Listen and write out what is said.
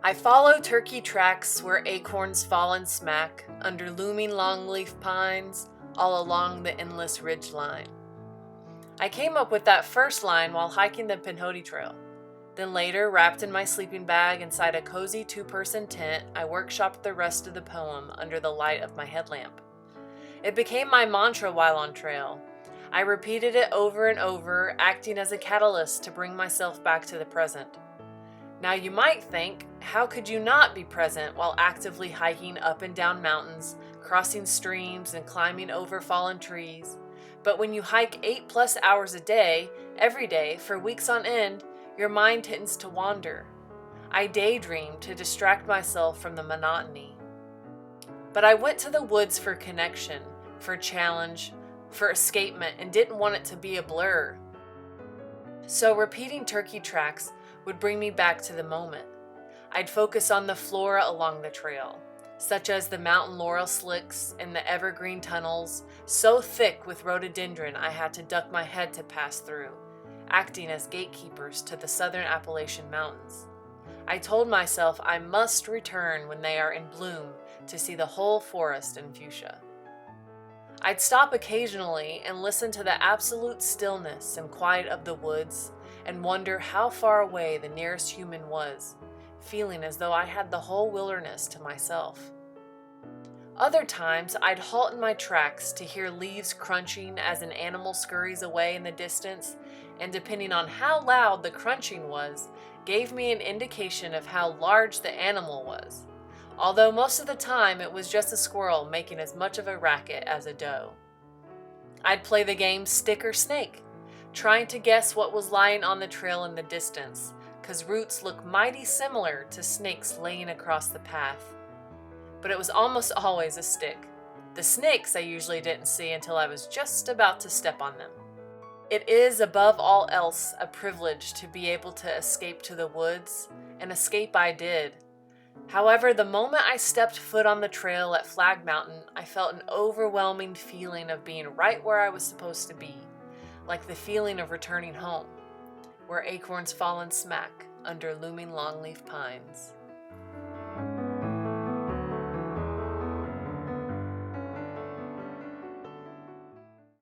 I follow turkey tracks where acorns fall and smack under looming longleaf pines all along the endless ridge line. I came up with that first line while hiking the Pinhoti Trail. Then later, wrapped in my sleeping bag inside a cozy two-person tent, I workshopped the rest of the poem under the light of my headlamp. It became my mantra while on trail. I repeated it over and over, acting as a catalyst to bring myself back to the present. Now you might think, how could you not be present while actively hiking up and down mountains, crossing streams, and climbing over fallen trees? But when you hike 8+ hours a day, every day, for weeks on end, your mind tends to wander. I daydream to distract myself from the monotony. But I went to the woods for connection, for challenge, for escapement, and didn't want it to be a blur. So repeating turkey tracks would bring me back to the moment. I'd focus on the flora along the trail, such as the mountain laurel slicks and the evergreen tunnels, so thick with rhododendron I had to duck my head to pass through, acting as gatekeepers to the southern Appalachian Mountains. I told myself I must return when they are in bloom to see the whole forest in fuchsia. I'd stop occasionally and listen to the absolute stillness and quiet of the woods and wonder how far away the nearest human was, feeling as though I had the whole wilderness to myself. Other times, I'd halt in my tracks to hear leaves crunching as an animal scurries away in the distance, and depending on how loud the crunching was, gave me an indication of how large the animal was, although most of the time it was just a squirrel making as much of a racket as a doe. I'd play the game Stick or Snake, trying to guess what was lying on the trail in the distance, 'cause roots look mighty similar to snakes laying across the path. But it was almost always a stick. The snakes I usually didn't see until I was just about to step on them. It is, above all else, a privilege to be able to escape to the woods, and escape I did. However, the moment I stepped foot on the trail at Flag Mountain, I felt an overwhelming feeling of being right where I was supposed to be, like the feeling of returning home, where acorns fall and smack under looming longleaf pines.